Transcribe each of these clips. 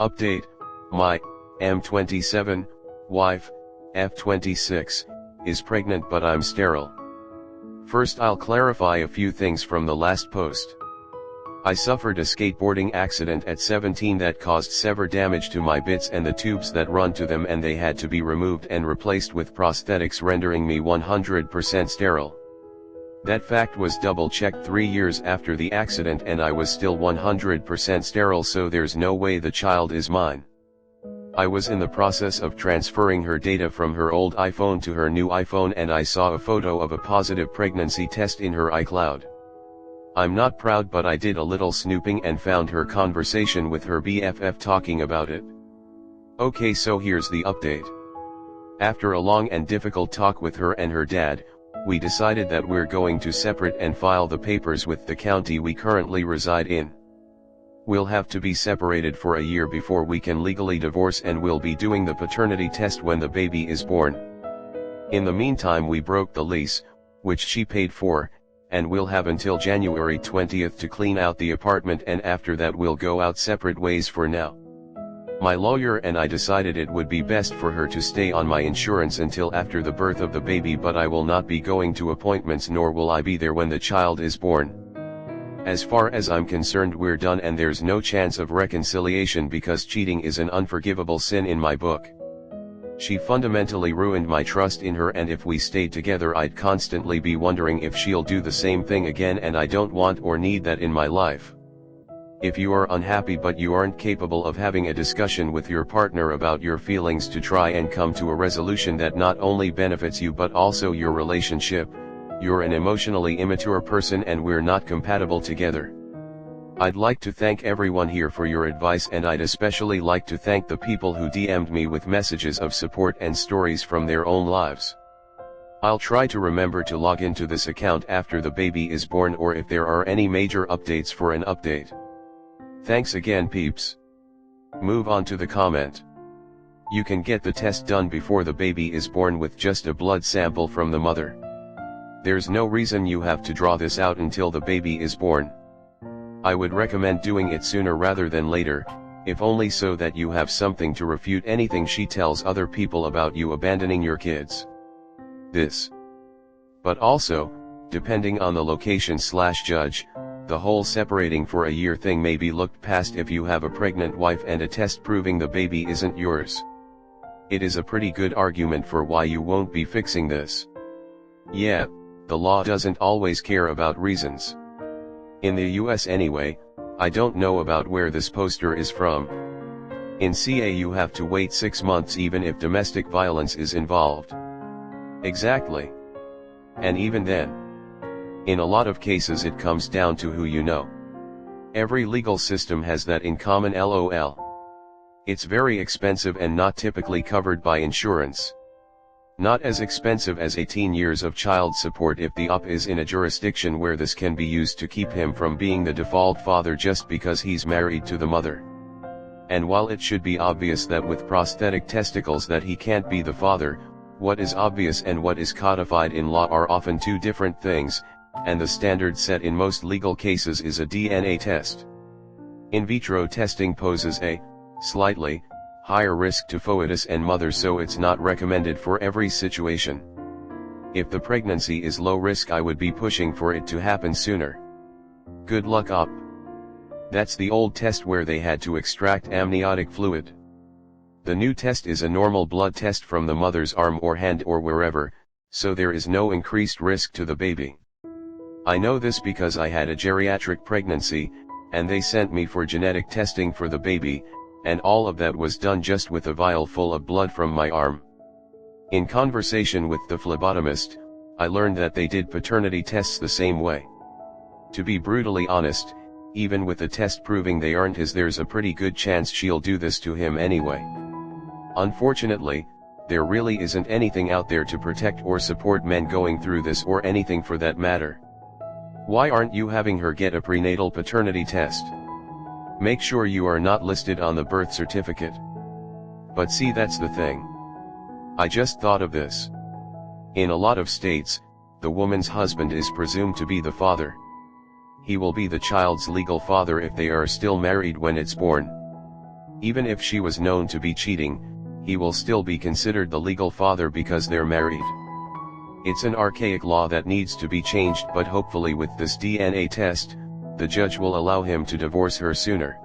Update, my M27 wife, F26, is pregnant but I'm sterile. First I'll clarify a few things from the last post. I suffered a skateboarding accident at 17 that caused severe damage to my bits and the tubes that run to them, and they had to be removed and replaced with prosthetics, rendering me 100% sterile. That fact was double-checked 3 years after the accident and I was still 100% sterile, so there's no way the child is mine. I was in the process of transferring her data from her old iPhone to her new iPhone and I saw a photo of a positive pregnancy test in her iCloud. I'm not proud, but I did a little snooping and found her conversation with her BFF talking about it. Okay, so here's the update. After a long and difficult talk with her and her dad, we decided that we're going to separate and file the papers with the county we currently reside in. We'll have to be separated for a year before we can legally divorce, and we'll be doing the paternity test when the baby is born. In the meantime, we broke the lease, which she paid for, and we'll have until January 20th to clean out the apartment, and after that we'll go out separate ways for now. My lawyer and I decided it would be best for her to stay on my insurance until after the birth of the baby, but I will not be going to appointments nor will I be there when the child is born. As far as I'm concerned, we're done and there's no chance of reconciliation because cheating is an unforgivable sin in my book. She fundamentally ruined my trust in her, and if we stayed together I'd constantly be wondering if she'll do the same thing again, and I don't want or need that in my life. If you are unhappy but you aren't capable of having a discussion with your partner about your feelings to try and come to a resolution that not only benefits you but also your relationship, you're an emotionally immature person and we're not compatible together. I'd like to thank everyone here for your advice, and I'd especially like to thank the people who DM'd me with messages of support and stories from their own lives. I'll try to remember to log into this account after the baby is born or if there are any major updates for an update. Thanks again, peeps. Move on to the comment. You can get the test done before the baby is born with just a blood sample from the mother. There's no reason you have to draw this out until the baby is born. I would recommend doing it sooner rather than later, if only so that you have something to refute anything she tells other people about you abandoning your kids. But also, depending on the location/judge, the whole separating for a year thing may be looked past if you have a pregnant wife and a test proving the baby isn't yours. It is a pretty good argument for why you won't be fixing this. Yeah, the law doesn't always care about reasons. In the US anyway. I don't know about where this poster is from. In CA you have to wait 6 months even if domestic violence is involved. Exactly. And even then, in a lot of cases it comes down to who you know. Every legal system has that in common, lol. It's very expensive and not typically covered by insurance. Not as expensive as 18 years of child support if the op is in a jurisdiction where this can be used to keep him from being the default father just because he's married to the mother. And while it should be obvious that with prosthetic testicles that he can't be the father, what is obvious and what is codified in law are often two different things, and the standard set in most legal cases is a DNA test. In vitro testing poses a slightly higher risk to foetus and mother, so it's not recommended for every situation. If the pregnancy is low risk, I would be pushing for it to happen sooner. Good luck, op. That's the old test where they had to extract amniotic fluid. The new test is a normal blood test from the mother's arm or hand or wherever, so there is no increased risk to the baby. I know this because I had a geriatric pregnancy, and they sent me for genetic testing for the baby, and all of that was done just with a vial full of blood from my arm. In conversation with the phlebotomist, I learned that they did paternity tests the same way. To be brutally honest, even with a test proving they aren't his, there's a pretty good chance she'll do this to him anyway. Unfortunately, there really isn't anything out there to protect or support men going through this, or anything for that matter. Why aren't you having her get a prenatal paternity test? Make sure you are not listed on the birth certificate. But see, that's the thing. I just thought of this. In a lot of states, the woman's husband is presumed to be the father. He will be the child's legal father if they are still married when it's born. Even if she was known to be cheating, he will still be considered the legal father because they're married. It's an archaic law that needs to be changed, but hopefully with this DNA test, the judge will allow him to divorce her sooner.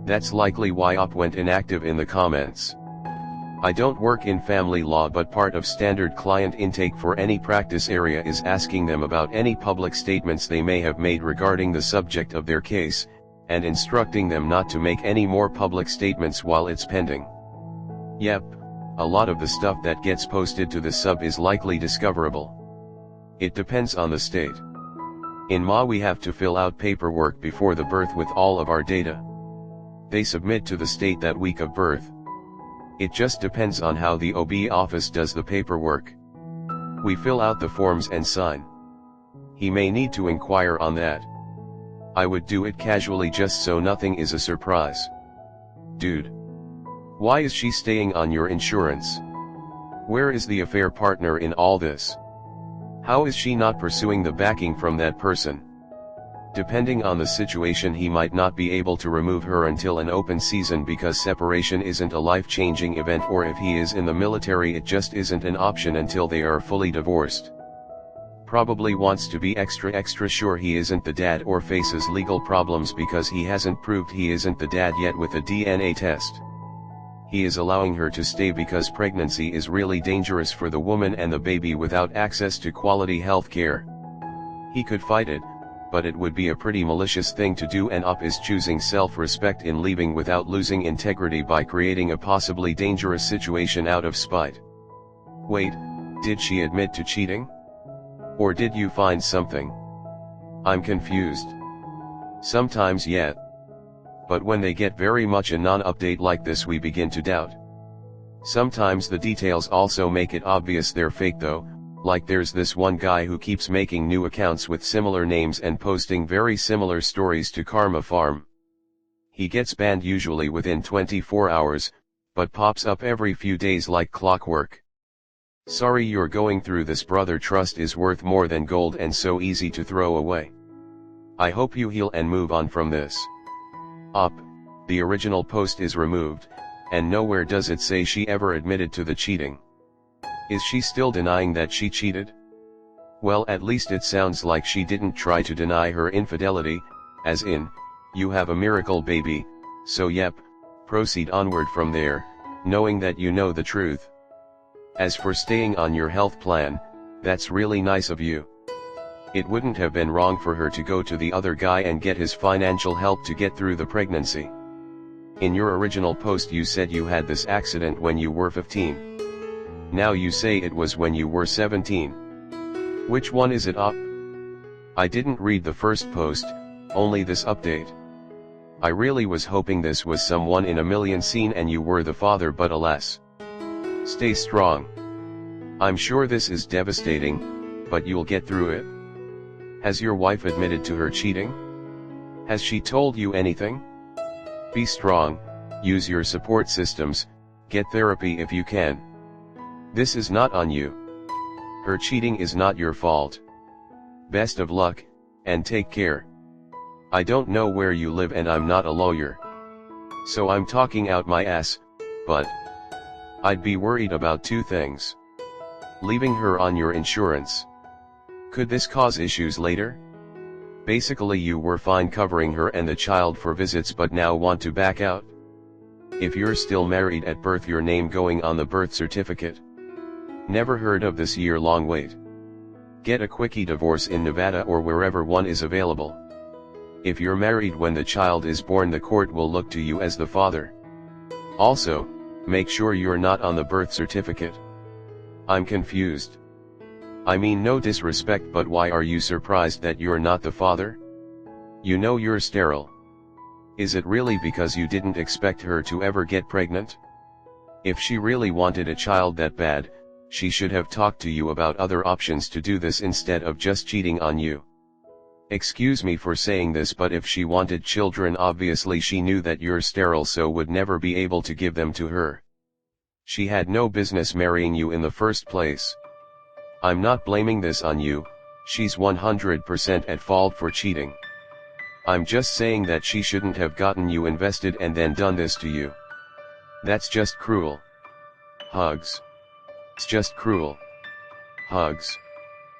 That's likely why OP went inactive in the comments. I don't work in family law, but part of standard client intake for any practice area is asking them about any public statements they may have made regarding the subject of their case, and instructing them not to make any more public statements while it's pending. Yep, a lot of the stuff that gets posted to the sub is likely discoverable. It depends on the state. In MA we have to fill out paperwork before the birth with all of our data. They submit to the state that week of birth. It just depends on how the OB office does the paperwork. We fill out the forms and sign. He may need to inquire on that. I would do it casually just so nothing is a surprise. Dude. Why is she staying on your insurance? Where is the affair partner in all this? How is she not pursuing the backing from that person? Depending on the situation, he might not be able to remove her until an open season because separation isn't a life-changing event, or if he is in the military it just isn't an option until they are fully divorced. Probably wants to be extra sure he isn't the dad, or faces legal problems because he hasn't proved he isn't the dad yet with a DNA test. He is allowing her to stay because pregnancy is really dangerous for the woman and the baby without access to quality health care. He could fight it, but it would be a pretty malicious thing to do, and OP is choosing self-respect in leaving without losing integrity by creating a possibly dangerous situation out of spite. Wait, did she admit to cheating? Or did you find something? I'm confused. Sometimes yeah. But when they get very much a non-update like this we begin to doubt. Sometimes the details also make it obvious they're fake though, like there's this one guy who keeps making new accounts with similar names and posting very similar stories to Karma Farm. He gets banned usually within 24 hours, but pops up every few days like clockwork. Sorry you're going through this, brother. Trust is worth more than gold and so easy to throw away. I hope you heal and move on from this. Up, the original post is removed, and nowhere does it say she ever admitted to the cheating. Is she still denying that she cheated? Well, at least it sounds like she didn't try to deny her infidelity, as in, you have a miracle baby, so yep, proceed onward from there, knowing that you know the truth. As for staying on your health plan, that's really nice of you. It wouldn't have been wrong for her to go to the other guy and get his financial help to get through the pregnancy. In your original post you said you had this accident when you were 15. Now you say it was when you were 17. Which one is it, Up? I didn't read the first post, only this update. I really was hoping this was someone in a million scene and you were the father, but alas. Stay strong. I'm sure this is devastating, but you'll get through it. Has your wife admitted to her cheating? Has she told you anything? Be strong, use your support systems, get therapy if you can. This is not on you. Her cheating is not your fault. Best of luck, and take care. I don't know where you live and I'm not a lawyer. So I'm talking out my ass, but I'd be worried about two things. Leaving her on your insurance. Could this cause issues later? Basically you were fine covering her and the child for visits but now want to back out? If you're still married at birth, your name going on the birth certificate. Never heard of this year-long wait. Get a quickie divorce in Nevada or wherever one is available. If you're married when the child is born, the court will look to you as the father. Also, make sure you're not on the birth certificate. I'm confused. I mean no disrespect, but why are you surprised that you're not the father? You know you're sterile. Is it really because you didn't expect her to ever get pregnant? If she really wanted a child that bad, she should have talked to you about other options to do this instead of just cheating on you. Excuse me for saying this, but if she wanted children, obviously she knew that you're sterile, so would never be able to give them to her. She had no business marrying you in the first place. I'm not blaming this on you, she's 100% at fault for cheating. I'm just saying that she shouldn't have gotten you invested and then done this to you. That's just cruel. Hugs. It's just cruel. Hugs.